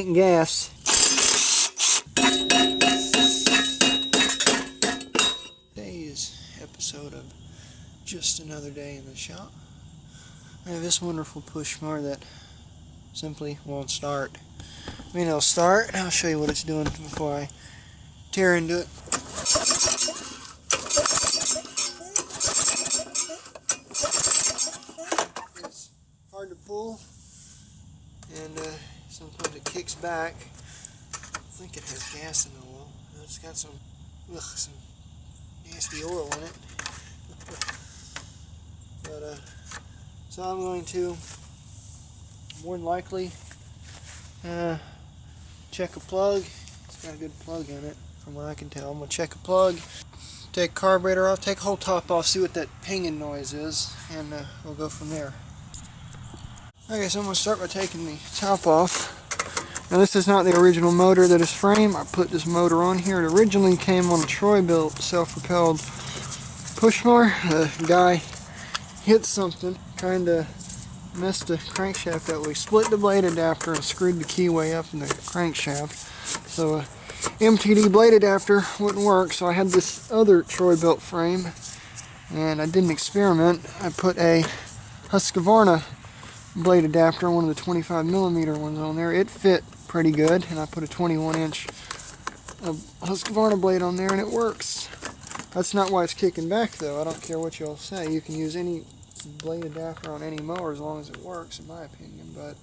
tank gas. Today's episode of Just Another Day in the Shop. I have this wonderful push mower that simply won't start. I mean, it'll start, and I'll show you what it's doing before I tear into it. It's hard to pull, and sometimes it kicks back. I think it has gas in the oil. It's got some nasty oil in it. But so I'm going to more than likely check a plug. It's got a good plug in it from what I can tell. I'm going to check a plug, take carburetor off, take the whole top off, see what that pinging noise is, and we'll go from there. Okay, so I'm going to start by taking the top off. Now this is not the original motor that is framed. I put this motor on here. It originally came on a Troy-built self-propelled push mower. The guy hit something, trying to mess the crankshaft that way. Split the blade adapter and screwed the keyway up in the crankshaft. So MTD blade adapter wouldn't work, so I had this other Troy-built frame, and I did an experiment. I put a Husqvarna blade adapter, one of the 25mm ones on there. It fit pretty good, and I put a 21-inch Husqvarna blade on there, and it works. That's not why it's kicking back, though. I don't care what y'all say. You can use any blade adapter on any mower as long as it works, in my opinion. But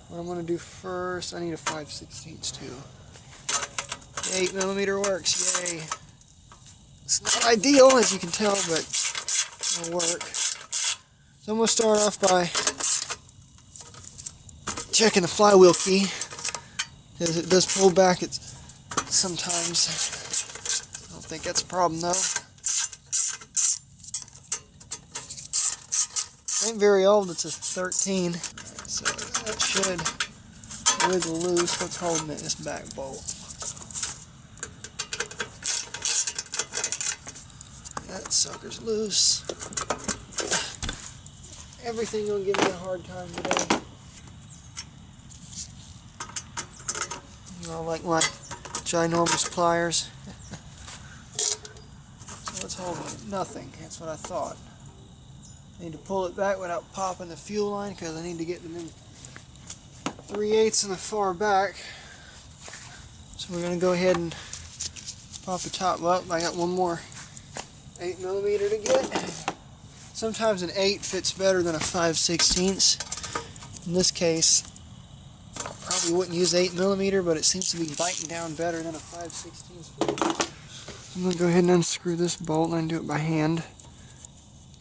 what I'm going to do first, I need a 5/16 too. The 8mm works, yay. It's not ideal, as you can tell, but it'll work. So I'm going to start off by checking the flywheel key, because it does pull back sometimes. I don't think that's a problem though. It ain't very old, it's a 13. So that should wiggle loose. What's holding it? This back bolt. That sucker's loose. Everything gonna give me a hard time today. You know, like my ginormous pliers. So what's holding it? Nothing. That's what I thought. I need to pull it back without popping the fuel line, because I need to get the new 3/8 in the far back. So we're gonna go ahead and pop the top up. I got one more 8mm to get. Sometimes an 8 fits better than a 5/16. In this case, I probably wouldn't use 8mm, but it seems to be biting down better than a 5/16. I'm going to go ahead and unscrew this bolt, and I can do it by hand.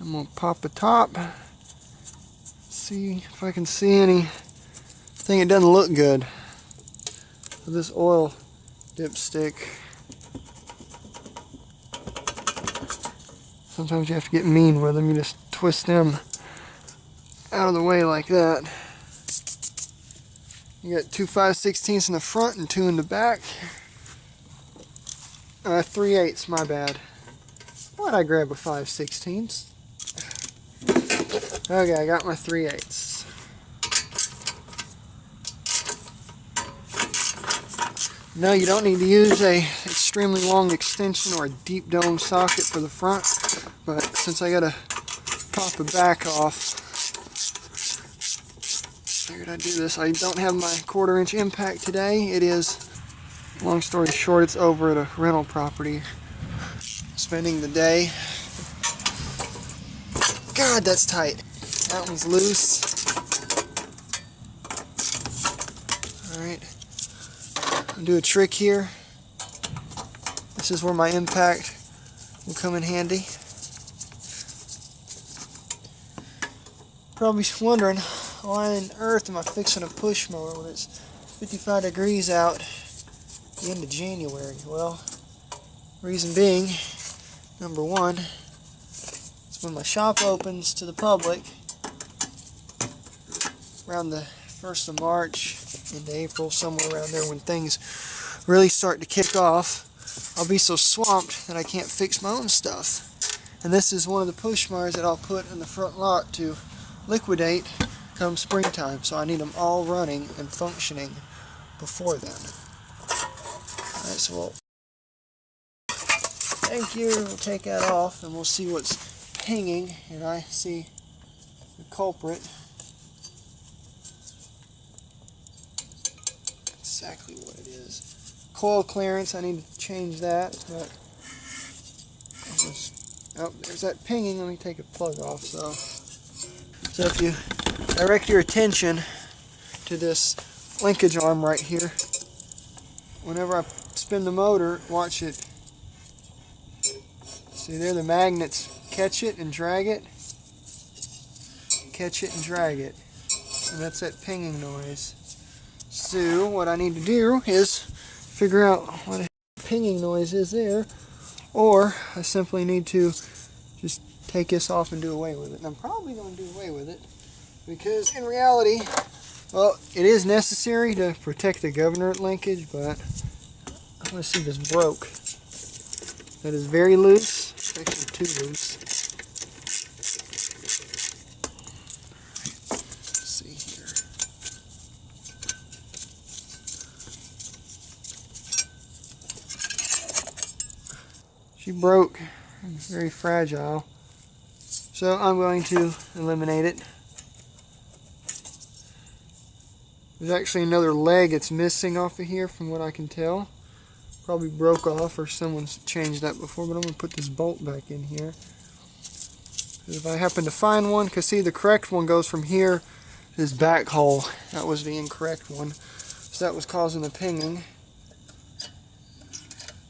I'm going to pop the top, see if I can see anything. It doesn't look good. So this oil dipstick, sometimes you have to get mean with them. You just twist them out of the way like that. You got 2 5/16 in the front and 2 in the back. 3/8, my bad. Why'd I grab a 5/16? Okay, I got my 3/8. No, you don't need to use a extremely long extension or a deep dome socket for the front, but since I gotta pop the back off, figured I'd do this. I don't have my 1/4-inch impact today. It is, long story short, it's over at a rental property. Spending the day. God, that's tight. That one's loose. Alright. I'll do a trick here. This is where my impact will come in handy. Probably wondering, why on earth am I fixing a push mower when it's 55 degrees out at the end of January? Well, reason being, number one, it's when my shop opens to the public around the 1st of March into April, somewhere around there, when things really start to kick off. I'll be so swamped that I can't fix my own stuff. And this is one of the push mowers that I'll put in the front lot to liquidate come springtime, so I need them all running and functioning before then. Alright, so we'll, thank you, we'll take that off and we'll see what's pinging, and I see the culprit. Exactly what it is. Coil clearance, I need to change that, but oh, there's that pinging. Let me take a plug off. So if you direct your attention to this linkage arm right here, whenever I spin the motor, watch it. See there, the magnets catch it and drag it, catch it and drag it, and that's that pinging noise. So what I need to do is figure out what a pinging noise is there, or I simply need to just take this off and do away with it. And I'm probably going to do away with it because in reality, well, it is necessary to protect the governor linkage, but I want to see this broke. That is very loose. It's actually too loose. Let's see here. She broke. It's very fragile. So I'm going to eliminate it. There's actually another leg it's missing off of here from what I can tell. Probably broke off or someone's changed that before, but I'm going to put this bolt back in here. If I happen to find one, because see the correct one goes from here to this back hole. That was the incorrect one. So that was causing the pinging.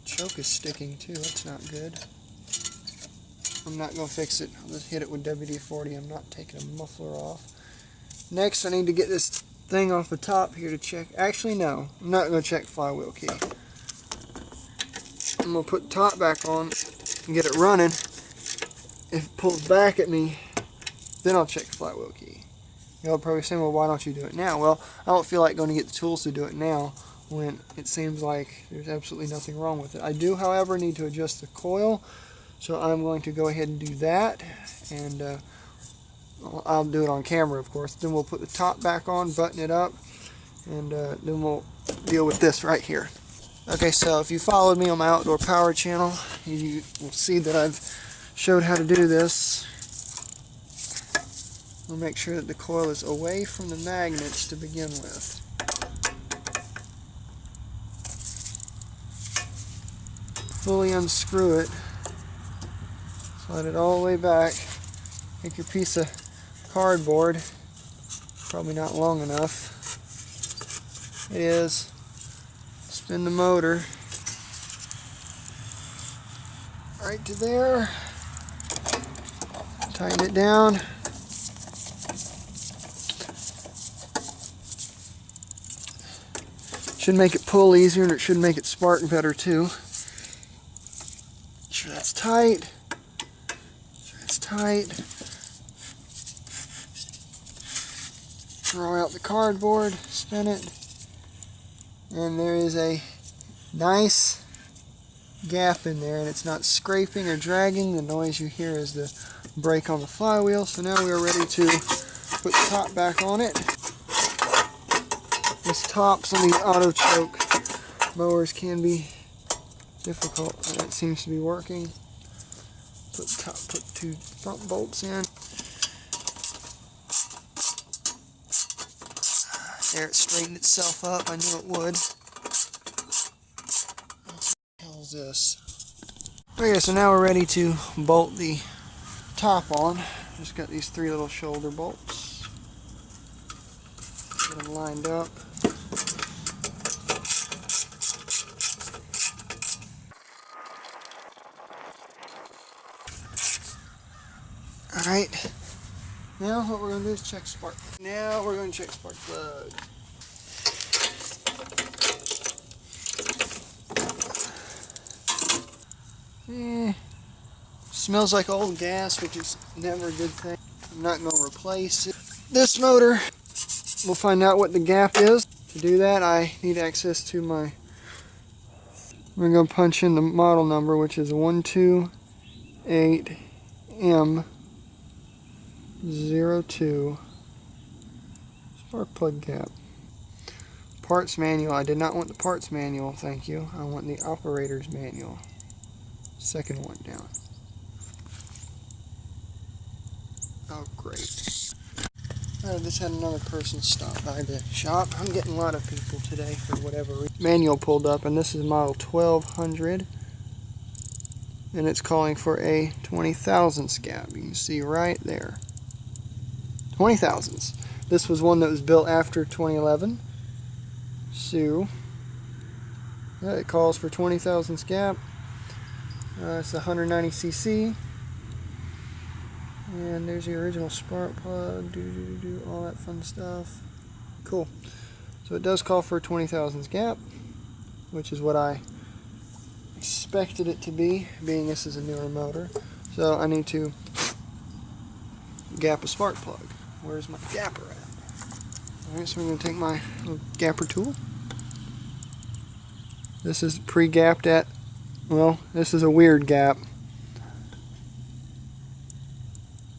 Choke is sticking too, that's not good. I'm not going to fix it. I'll just hit it with WD-40. I'm not taking a muffler off. Next I need to get this thing off the top here to check. Actually no, I'm not going to check flywheel key. I'm going to put the top back on and get it running. If it pulls back at me, then I'll check the flywheel key. You'll probably say, well, why don't you do it now? Well, I don't feel like going to get the tools to do it now when it seems like there's absolutely nothing wrong with it. I do, however, need to adjust the coil, so I'm going to go ahead and do that, and I'll do it on camera, of course. Then we'll put the top back on, button it up, and then we'll deal with this right here. Okay, so if you followed me on my Outdoor Power channel, you will see that I've showed how to do this. We'll make sure that the coil is away from the magnets to begin with. Fully unscrew it, slide it all the way back, take your piece of cardboard, probably not long enough, it is, spin the motor right to there, tighten it down, should make it pull easier and it should make it spark better too. Make sure that's tight. Draw out the cardboard, spin it, and there is a nice gap in there, and it's not scraping or dragging. The noise you hear is the brake on the flywheel. So now we are ready to put the top back on it. This tops on these auto choke mowers can be difficult, and it seems to be working. Put two front bolts in. There, it straightened itself up. I knew it would. What the hell is this? Okay, so now we're ready to bolt the top on. Just got these 3 little shoulder bolts. Get them lined up. Alright, now what we're going to do is check spark. Now we're going to check spark plug. Smells like old gas, which is never a good thing. I'm not going to replace it. This motor, we'll find out what the gap is. To do that, I need access to my... We're going to punch in the model number, which is 128M02 Spark plug gap. Parts manual. I did not want the parts manual, thank you. I want the operator's manual. Second one down. Oh, great. I just had another person stop by the shop. I'm getting a lot of people today for whatever reason. Manual pulled up, and this is model 1200. And it's calling for a 20 thousandths gap. You can see right there. 20 thousandths. This was one that was built after 2011. So, it calls for 20 thousandths gap. It's 190cc. And there's the original spark plug. All that fun stuff. Cool. So it does call for a 20 thousandths gap, which is what I expected it to be, being this is a newer motor. So I need to gap a spark plug. Where's my gapper at? Alright, so I'm going to take my little gapper tool. This is pre-gapped at, well, this is a weird gap.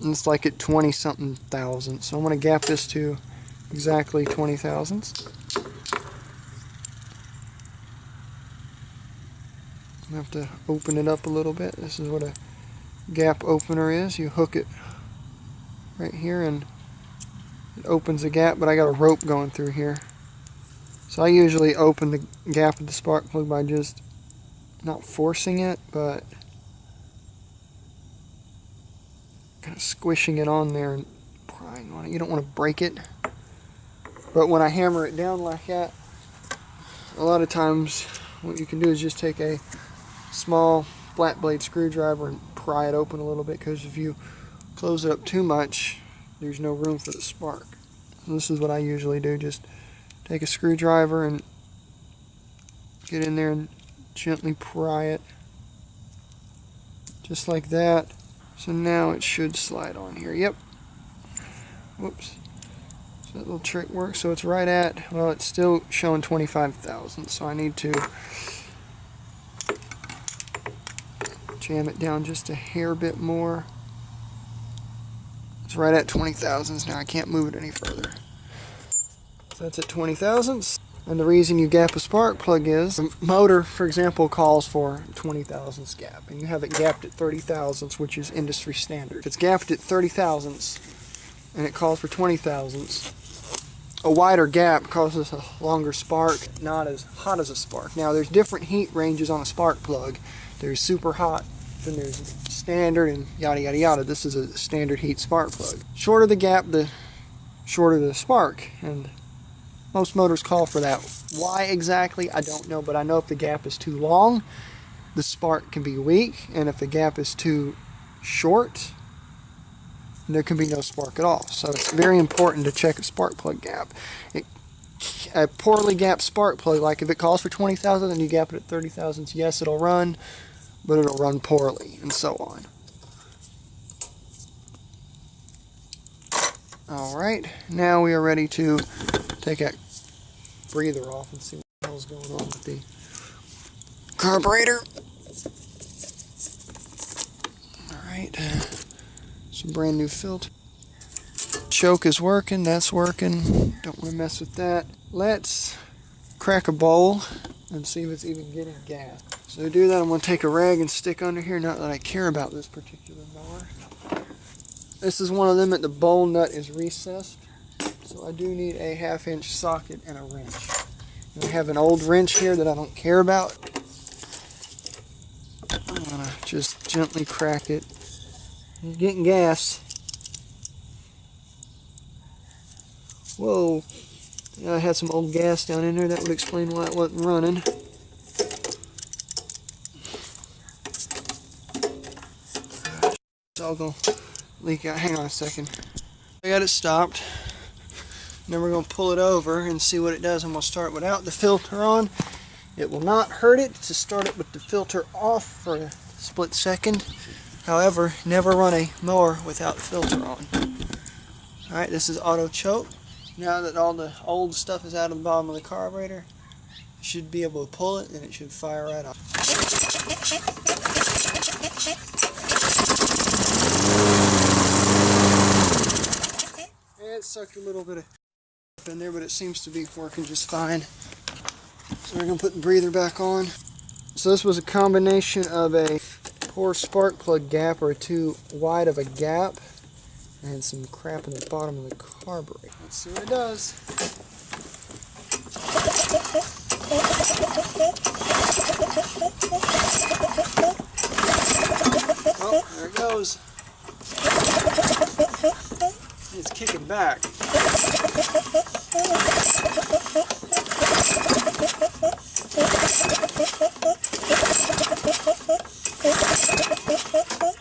And it's like at 20 something thousandths. So I'm going to gap this to exactly 20 thousandths. I have to open it up a little bit. This is what a gap opener is. You hook it right here and it opens the gap, but I got a rope going through here. So I usually open the gap of the spark plug by just not forcing it, but kind of squishing it on there and prying on it. You don't want to break it. But when I hammer it down like that, a lot of times what you can do is just take a small flat blade screwdriver and pry it open a little bit, because if you close it up too much, there's no room for the spark. So this is what I usually do, just take a screwdriver and get in there and gently pry it, just like that. So now it should slide on here. Yep. Whoops. So that little trick works. So it's right at, well, it's still showing 25 thousandths, so I need to jam it down just a hair bit more. It's right at 20 thousandths now. I can't move it any further. So that's at 20 thousandths. And the reason you gap a spark plug is the motor, for example, calls for 20 thousandths gap, and you have it gapped at 30 thousandths, which is industry standard. If it's gapped at 30 thousandths and it calls for 20 thousandths, a wider gap causes a longer spark, not as hot as a spark. Now, there's different heat ranges on a spark plug. There's super hot, then there's standard, and yada yada yada. This is a standard heat spark plug. Shorter the gap, the shorter the spark, and most motors call for that. Why exactly, I don't know, but I know if the gap is too long, the spark can be weak, and if the gap is too short, there can be no spark at all. So it's very important to check a spark plug gap. A poorly gapped spark plug, like if it calls for 20 thousandths and you gap it at 30 thousandths, yes, it'll run, but it'll run poorly, and so on. Alright, now we are ready to take that breather off and see what the hell's going on with the carburetor. Alright, some brand new filter. Choke is working, that's working. Don't want to mess with that. Let's crack a bowl and see if it's even getting gas. So to do that, I'm going to take a rag and stick under here, not that I care about this particular mower. This is one of them that the bowl nut is recessed. So I do need a 1/2 inch socket and a wrench. And I have an old wrench here that I don't care about. I'm going to just gently crack it. It's getting gas. Whoa. Yeah, I had some old gas down in there. That would explain why it wasn't running. It's all going to leak out. Hang on a second. I got it stopped. Then we're going to pull it over and see what it does. I'm going to start without the filter on. It will not hurt it to start it with the filter off for a split second. However, never run a mower without the filter on. Alright, this is auto choke. Now that all the old stuff is out of the bottom of the carburetor, you should be able to pull it and it should fire right off. It sucked a little bit of pop in there, but it seems to be working just fine. So we're going to put the breather back on. So this was a combination of a poor spark plug gap, or too wide of a gap, and some crap in the bottom of the carburetor. Let's see what it does. Oh, there it goes. It's kicking back.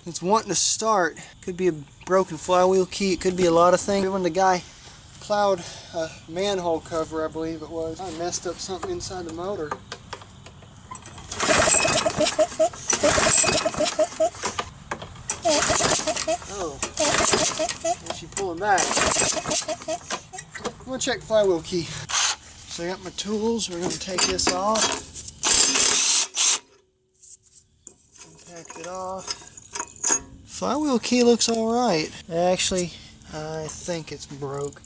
It's wanting to start. Could be a broken flywheel key. It could be a lot of things. When the guy plowed a manhole cover, I believe it was, I messed up something inside the motor. Oh, and she's pulling back. I'm going to check flywheel key. So I got my tools. We're going to take this off. Impact it off. Flywheel key looks alright. Actually, I think it's broke.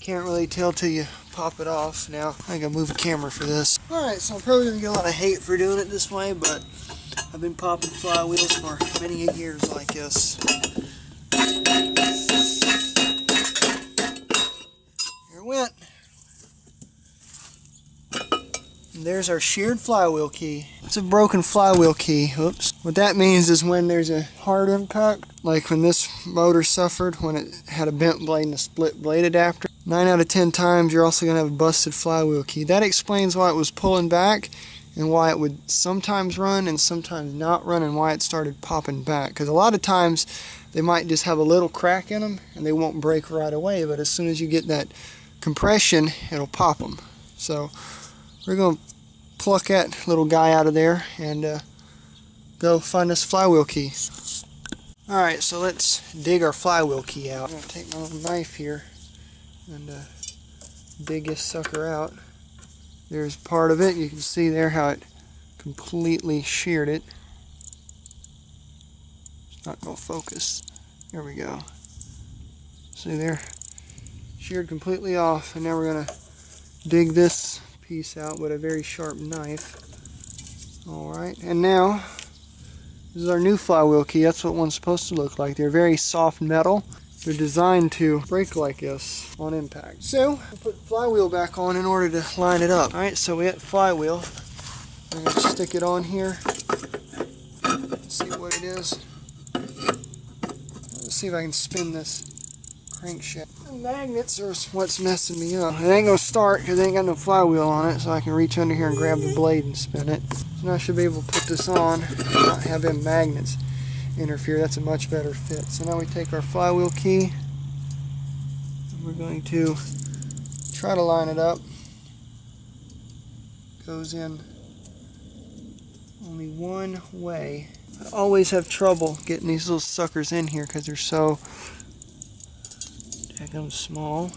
Can't really tell till you pop it off. Now, I gotta move the camera for this. Alright, so I'm probably gonna get a lot of hate for doing it this way, but I've been popping flywheels for many years like this. Here it went. And there's our sheared flywheel key. It's a broken flywheel key. Oops. What that means is when there's a hard impact, like when this motor suffered, when it had a bent blade and a split blade adapter, 9 out of 10 times you're also going to have a busted flywheel key. That explains why it was pulling back and why it would sometimes run and sometimes not run, and why it started popping back. Because a lot of times they might just have a little crack in them and they won't break right away, but as soon as you get that compression, it'll pop them. So we're going to pluck that little guy out of there and go find this flywheel key. Alright, so let's dig our flywheel key out. I'm going to take my little knife here and dig this sucker out. There's part of it. You can see there how it completely sheared it. It's not going to focus. There we go. See there? Sheared completely off. And now we're going to dig this piece out with a very sharp knife. Alright, and now this is our new flywheel key. That's what one's supposed to look like. They're very soft metal. They're designed to break like this on impact. So we'll put the flywheel back on in order to line it up. Alright, so we got the flywheel. I'm going to stick it on here. Let's see what it is. Let's see if I can spin this crankshaft. The magnets are what's messing me up. It ain't going to start because it ain't got no flywheel on it, so I can reach under here and grab the blade and spin it. So now I should be able to put this on and not have them magnets interfere. That's a much better fit. So now we take our flywheel key and we're going to try to line it up. Goes in only one way. I always have trouble getting these little suckers in here because they're so daggum small.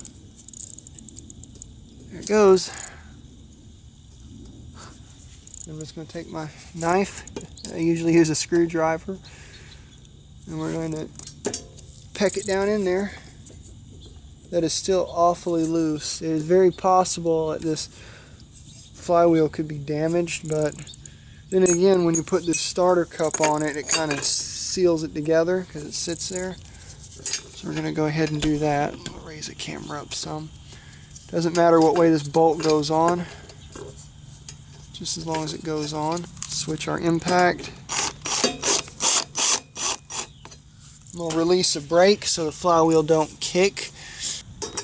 There it goes. I'm just going to take my knife. I usually use a screwdriver. And we're going to peck it down in there. That is still awfully loose. It is very possible that this flywheel could be damaged, but then again, when you put this starter cup on it, it kind of seals it together because it sits there. So we're going to go ahead and do that. I'll raise the camera up some. Doesn't matter what way this bolt goes on, just as long as it goes on. Switch our impact. We'll release a brake so the flywheel don't kick. Tight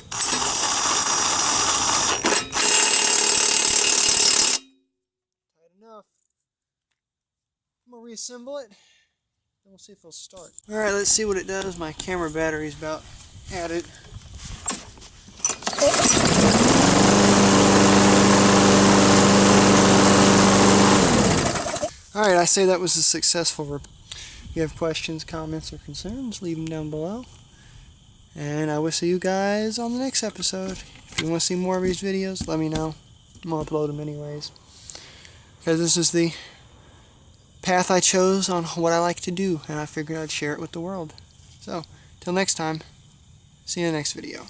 enough. I'm going to reassemble it, and we'll see if it'll start. Alright, let's see what it does. My camera battery's about at it. Alright, I say that was a successful repair. If you have questions, comments, or concerns, leave them down below. And I will see you guys on the next episode. If you want to see more of these videos, let me know. I'm going to upload them anyways. Because this is the path I chose on what I like to do, and I figured I'd share it with the world. So, till next time, see you in the next video.